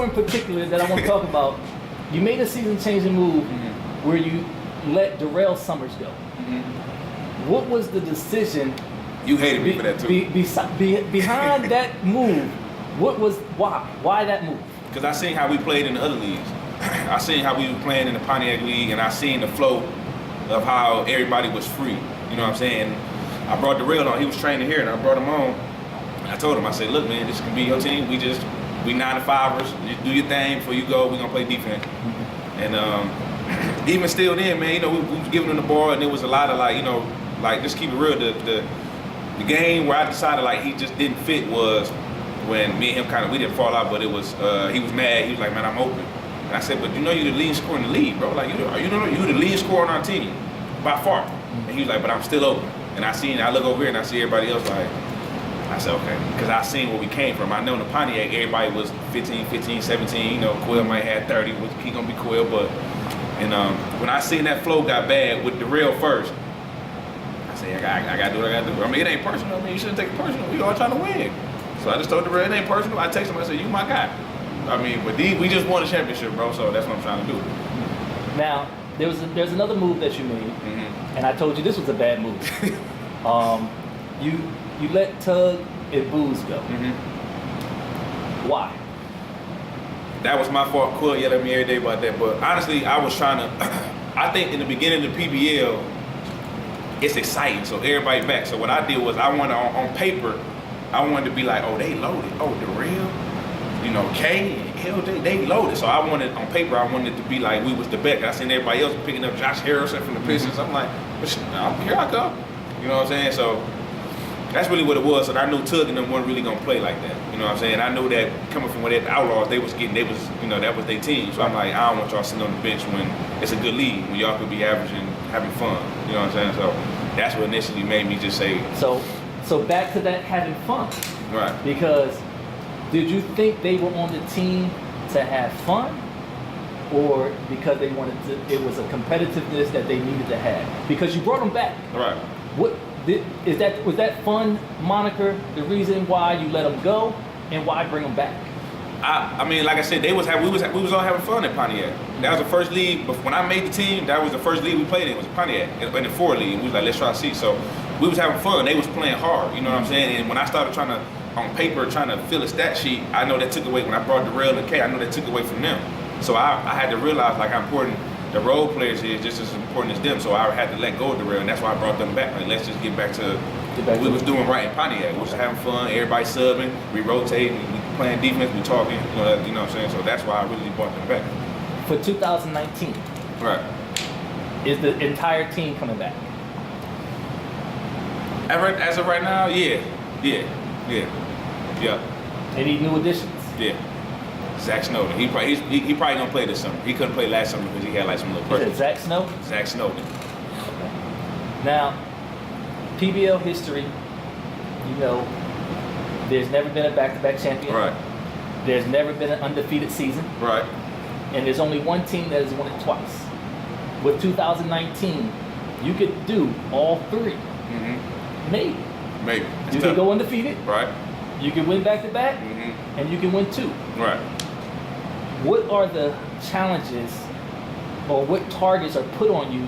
in particular that I want to talk about, you made a season-changing move where you let Darrell Summers go. What was the decision? You hated me for that too. Behind that move, why that move? Because I seen how we played in the other leagues. I seen how we were playing in the Pontiac League, and I seen the flow of how everybody was free. You know what I'm saying? I brought Darrell on. He was training here, and I brought him on. And I told him, I said, look, man, this can be your team. We 9-to-5ers. Just do your thing before you go. We're going to play defense. And even still then, man, you know, we was giving him the ball, and there was a lot of, like, you know, like, just keep it real. The game where I decided, like, he just didn't fit was when me and him we didn't fall out, but it was, he was mad. He was like, man, I'm open. And I said, but you know you're the leading scorer in the league, bro. Like, you're the leading scorer on our team, by far. And he was like, but I'm still open. And I look over here and I see everybody else like, I said, okay. Because I seen where we came from. I know in the Pontiac, everybody was 15, 17. You know, Quill might have 30, which he gonna be Quill. But, and when I seen that flow got bad with Darrell first, I said, I gotta do what I gotta do. I mean, it ain't personal. I mean, you shouldn't take it personal. We all trying to win. So I just told Darrell, it ain't personal. I texted him, I said, you my guy. I mean, but we just won a championship, bro, so that's what I'm trying to do. Now, there's another move that you made, and I told you this was a bad move. You let Tug and Booze go. Why? That was my fault. Quill yelled at me every day about that, but honestly, I was trying to, I think in the beginning of the PBL, it's exciting, so everybody back. So what I did was I wanted, on paper, I wanted to be like, oh, they loaded. Oh, Darrell. You know, K and LJ, they loaded. So I wanted, on paper, I wanted it to be like we was the best. I seen everybody else picking up Josh Harrison from the Pistons. I'm like, here I go. You know what I'm saying? So that's really what it was. And I knew Tug and them weren't really gonna play like that. You know what I'm saying? I knew that coming from where the Outlaws, that was that was their team. So I'm like, I don't want y'all sitting on the bench when it's a good league, when y'all could be averaging, having fun. You know what I'm saying? So that's what initially made me just say. So back to that having fun. Right. Because did you think they were on the team to have fun, or because they wanted to? It was a competitiveness that they needed to have because you brought them back. Right. Was that fun moniker the reason why you let them go, and why bring them back? I mean, like I said, we was all having fun at Pontiac. That was the first league. But when I made the team, that was the first league we played in. Was Pontiac in the 4 league. And we was like, let's try to see. So we was having fun. They was playing hard. You know what I'm saying? And when I started trying to fill a stat sheet, I know that took away, when I brought Darrell and K, I know that took away from them. So I had to realize like how important the role players is, just as important as them. So I had to let go of Darrell, and that's why I brought them back. Like, let's just get back to what we was doing right in Pontiac. We was having fun, everybody subbing, we rotating, we playing defense, we talking, you know what I'm saying? So that's why I really brought them back. For 2019, right, is the entire team coming back? As of right now, yeah. Any new additions? Yeah. Zach Snowden. He probably gonna play this summer. He couldn't play last summer because he had like some little Is it Zach Snowden? Zach Snowden. Okay. Now, PBL history, you know, there's never been a back-to-back champion. Right. There's never been an undefeated season. Right. And there's only one team that has won it twice. With 2019, you could do all three. Maybe. You can go undefeated. Right. You can win back-to-back, and you can win 2. Right. What are the challenges, or what targets are put on you,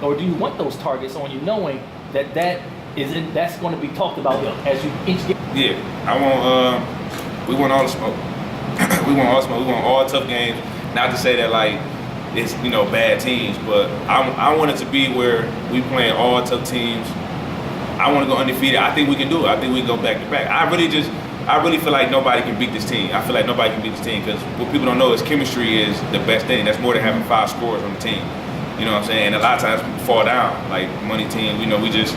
or do you want those targets on you, knowing that that's going to be talked about as you each get? Yeah, we want all the smoke. We want all the smoke. We want all tough games. Not to say that like it's bad teams, but I want it to be where we playing all tough teams. I want to go undefeated. I think we can do it. I think we can go back to back. I really feel like nobody can beat this team. I feel like nobody can beat this team because what people don't know is chemistry is the best thing. That's more than having 5 scorers on the team. You know what I'm saying? And a lot of times people fall down. Like money teams, we just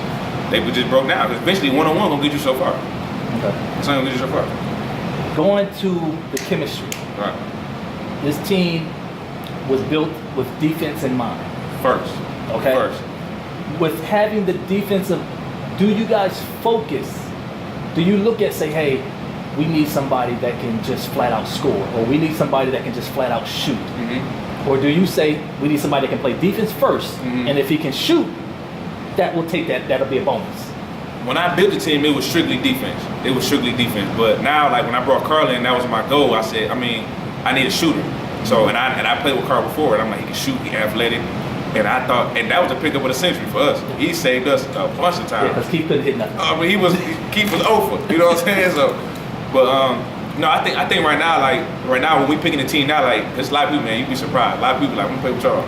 broke down. Because eventually one-on-one gonna get you so far. Okay. It's not gonna get you so far. Going to the chemistry. Right. This team was built with defense in mind. First. Okay. First. With having the defensive, do you guys focus? Do you look at, say, hey, we need somebody that can just flat out score, or we need somebody that can just flat out shoot? Or do you say we need somebody that can play defense first, and if he can shoot, that'll be a bonus? When I built the team, it was strictly defense. But now, like when I brought Carlin, that was my goal. I said, I need a shooter. So and I played with Carl before, and I'm like, he can shoot, he athletic. And I thought, and that was the pickup of the century for us. He saved us a bunch of times. Yeah, because Keith couldn't hit nothing. I mean, Keith was over. You know what I'm saying? So, but no, I think right now when we picking the team now, like there's a lot of people, man, you'd be surprised. A lot of people like, I'm gonna play with y'all.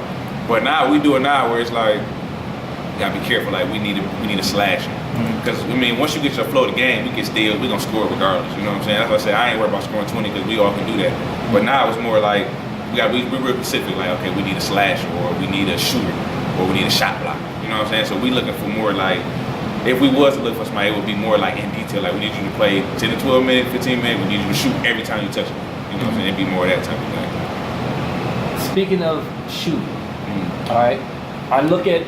But now we do it now where it's like, you gotta be careful. Like we need a slash. Because I mean, once you get your flow of the game, we can steal. We gonna score regardless. You know what I'm saying? That's why I say I ain't worried about scoring 20 because we all can do that. But now it's more like we're real specific. Like okay, we need a slash, or we need a shooter, or we need a shot block. You know what I'm saying? So we looking for more like, if we was to look for somebody, it would be more like in detail. Like we need you to play 10 to 12 minutes, 15 minutes. We need you to shoot every time you touch it. You know what I'm saying? It'd be more of that type of thing. Speaking of shooting, all right, I look at,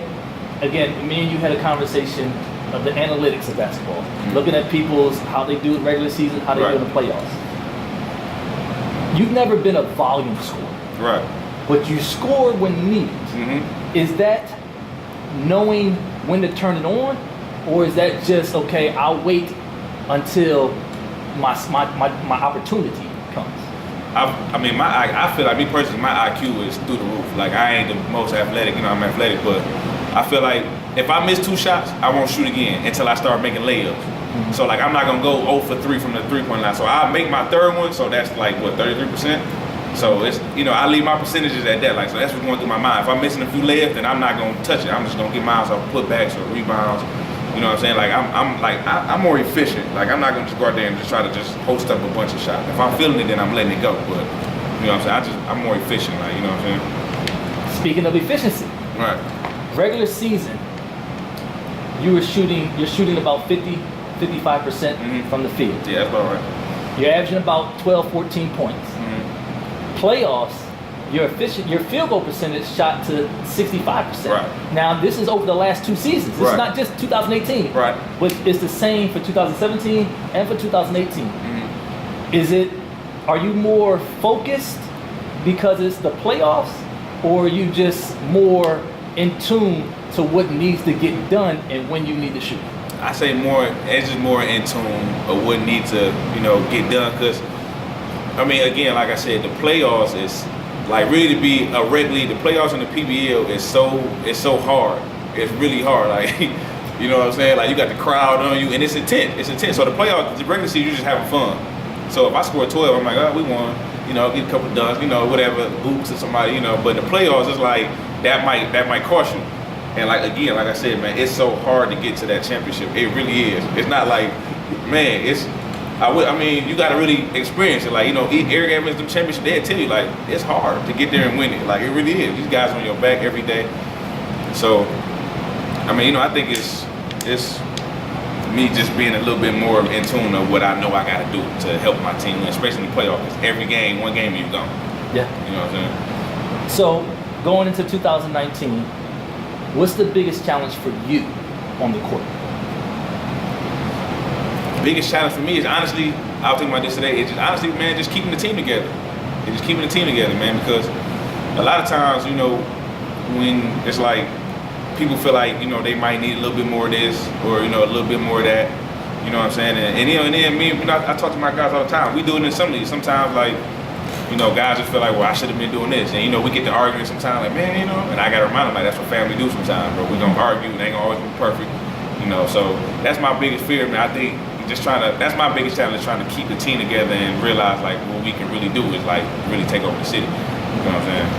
again, me and you had a conversation of the analytics of basketball, looking at people's, how they do it regular season, how they do it in the playoffs. You've never been a volume scorer. Right. But you score when needed. Is that knowing when to turn it on, or is that just, okay, I'll wait until my opportunity comes? I mean, I feel like me personally, my IQ is through the roof. Like I ain't the most athletic, you know, I'm athletic, but I feel like if I miss 2 shots, I won't shoot again until I start making layups. So like I'm not gonna go 0 for 3 from the 3-point line. So I make my 3rd one, so that's like what, 33%. So it's, you know, I leave my percentages at that. Like so that's what's going through my mind. If I'm missing a few layups, then I'm not gonna touch it. I'm just gonna get miles off putbacks or rebounds. You know what I'm saying? Like I'm more efficient. Like I'm not gonna just go out there and just try to just host up a bunch of shots. If I'm feeling it, then I'm letting it go. But you know what I'm saying? I'm more efficient. Like you know what I'm saying? Speaking of efficiency, right? Regular season, you're shooting about 55% from the field. Yeah, that's about right. You're averaging about 12, 14 points. Playoffs, your field goal percentage shot to 65%. Right. Now this is over the last 2 seasons. This is not just 2018. Right. But it's the same for 2017 and for 2018. Are you more focused because it's the playoffs, or are you just more in tune to what needs to get done and when you need to shoot? I say it's just more in tune of what needs to, you know, get done. Because, I mean, again, like I said, the playoffs is, like really to be a regularly, the playoffs in the PBL is so hard. It's really hard. Like, you know what I'm saying? Like you got the crowd on you and it's intense. It's intense. So the playoffs, the regular season, you're just having fun. So if I score 12, I'm like, oh, we won. You know, get a couple dunks, you know, whatever, boots to somebody, you know. But the playoffs is like, that might cost you. And like again, like I said, man, it's so hard to get to that championship. It really is. It's not like, man, I mean, you gotta really experience it. Like, you know, Eric Evans, the championship, they'll tell you, like, it's hard to get there and win it. Like, it really is. These guys on your back every day. So, I mean, you know, I think it's me just being a little bit more in tune of what I know I gotta do to help my team win, especially in the playoffs. Every game, one game, you're gone. Yeah. You know what I'm saying? So, going into 2019, what's the biggest challenge for you on the court? Biggest challenge for me is honestly, I was thinking about this today, it's just honestly, man, just keeping the team together. It's just keeping the team together, man, because a lot of times, you know, when it's like people feel like, you know, they might need a little bit more of this or, you know, a little bit more of that, you know what I'm saying? And you know, and then me, you know, I talk to my guys all the time. We do it in some leagues. Sometimes, like, you know, guys just feel like, well, I should have been doing this. And, you know, we get to arguing sometimes, like, man, you know, and I got to remind them, like, that's what family do sometimes, bro. We're going to argue. It ain't going to always be perfect, you know. So that's my biggest fear, man. I think that's my biggest challenge, trying to keep the team together and realize, like, what we can really do is, like, really take over the city. You know what I'm saying?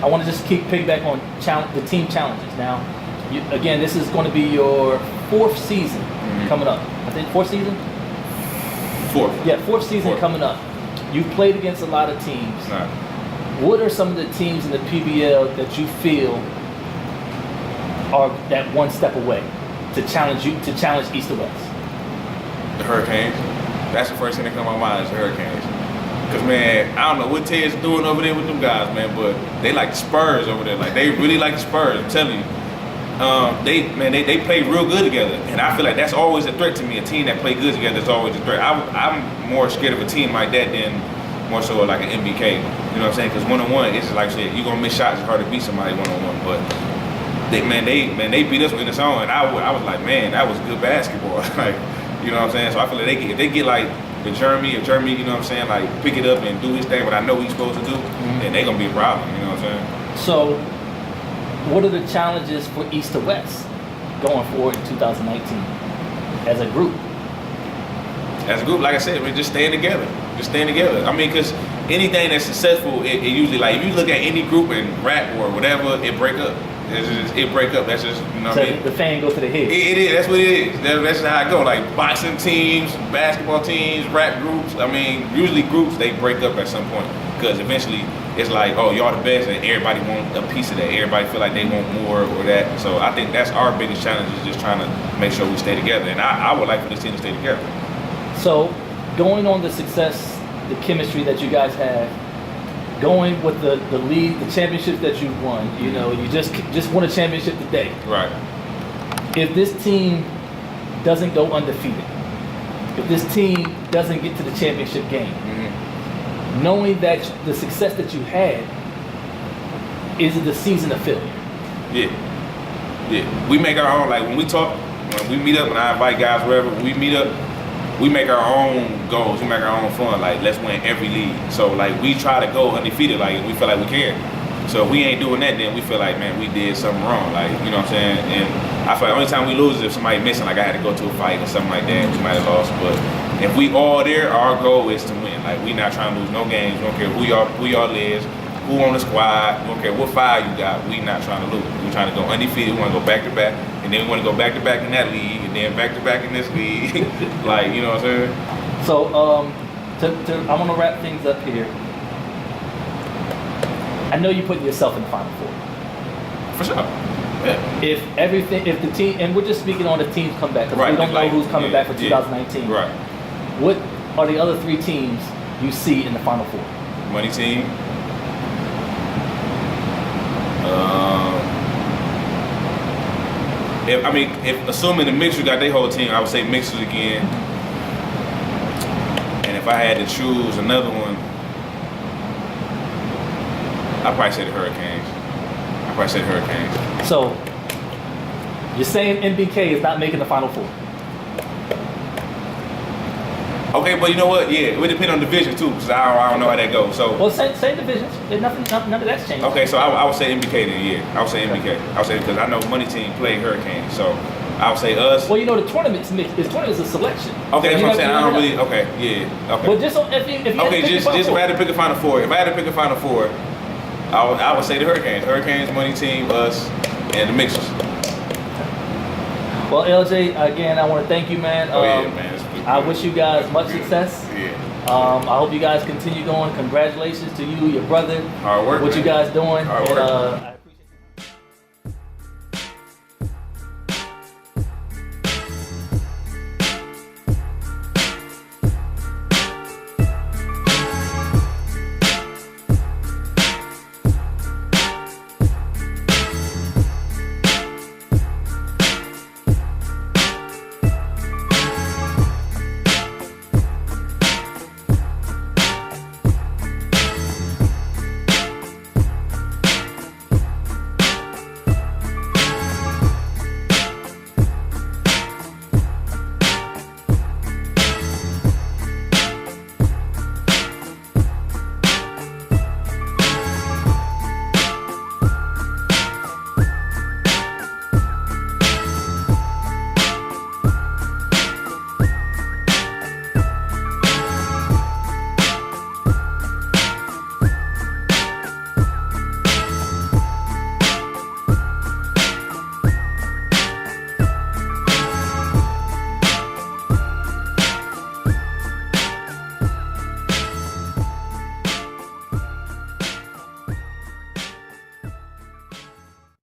I want to just keep piggyback on the team challenges. Now, again, this is going to be your 4th season coming up. I think 4th season? 4th. Yeah, 4th season coming up. You've played against a lot of teams. Right. What are some of the teams in the PBL that you feel are that one step away to challenge East or West? The Hurricanes. That's the first thing that comes to my mind is the Hurricanes. Because, man, I don't know what Ted's doing over there with them guys, man, but they like the Spurs over there. Like, they really like the Spurs, I'm telling you. They play real good together. And I feel like that's always a threat to me. A team that play good together is always a threat. I'm more scared of a team like that than more so like an MBK. You know what I'm saying? Because one-on-one, it's just like I said, you're going to miss shots. It's hard to beat somebody one-on-one. But, they beat us in the zone. And I was like, man, that was good basketball. Like, you know what I'm saying? So I feel like if they get like the Jeremy, if Jeremy, you know what I'm saying, like pick it up and do his thing, what I know he's supposed to do, then they gonna be a problem. You know what I'm saying? So, what are the challenges for East to West going forward in 2019 as a group? As a group, like I said, we're just staying together. Just staying together. I mean, because anything that's successful, it usually, like, if you look at any group in rap or whatever, it break up. It break up. That's just, you know what I mean? The fan goes to the head. It is. That's what it is. That's just how it go. Like boxing teams, basketball teams, rap groups. I mean, usually groups, they break up at some point. Because eventually, it's like, oh, y'all the best, and everybody want a piece of that. Everybody feel like they want more or that. So I think that's our biggest challenge, is just trying to make sure we stay together. And I would like for this team to stay together. So, going on the success, the chemistry that you guys have, going with the league, the championships that you've won, you know, you just won a championship today. Right. If this team doesn't go undefeated, if this team doesn't get to the championship game, knowing that the success that you had, is it the season of failure? Yeah. We make our own, like when we talk, when we meet up, and I invite guys wherever, when we meet up, we make our own goals, we make our own fun, like let's win every league. So like we try to go undefeated, like we feel like we can. So if we ain't doing that, then we feel like, man, we did something wrong, like, you know what I'm saying? And I feel like the only time we lose is if somebody missing, like I had to go to a fight or something like that, we might have lost. But if we all there, our goal is to win. Like we not trying to lose no games, we don't care who y'all is, who on the squad, we don't care what fire you got, we not trying to lose. We trying to go undefeated, we want to go back to back, and then we want to go back to back in that league, and then back to back in this league. Like, you know what I'm saying? So, I want to wrap things up here. I know you put yourself in the Final Four. For sure. Yeah. If the team, and we're just speaking on the team's comeback, because Right, we don't know like, who's coming back for yeah. 2019. Right. What are the other three teams you see in the Final Four? Money team. If assuming the Mixers got their whole team, I would say Mixers again. And if I had to choose another one, I'd probably say the Hurricanes. So, you're saying NBK is not making the Final Four? Okay, but you know what? Yeah, it would depend on division too, because I don't know how that goes. So, well, same divisions. None of that's changed. Okay, so I would say NBK then. Yeah, I would say NBK. I would say, because I know Money Team played Hurricanes, so I would say us. Well, you know the tournament's mixed. The tournament's a selection. Okay, that's so what I'm saying. I don't really. Okay, yeah. Okay. But just if you okay, just if I had to pick a Final Four, I would say the Hurricanes. Hurricanes, Money Team, us, and the Mixers. Well, LJ, again, I want to thank you, man. Yeah, man. I wish you guys much success. Yeah. I hope you guys continue going. Congratulations to you, your brother. Hard work. What you guys doing. Hard work.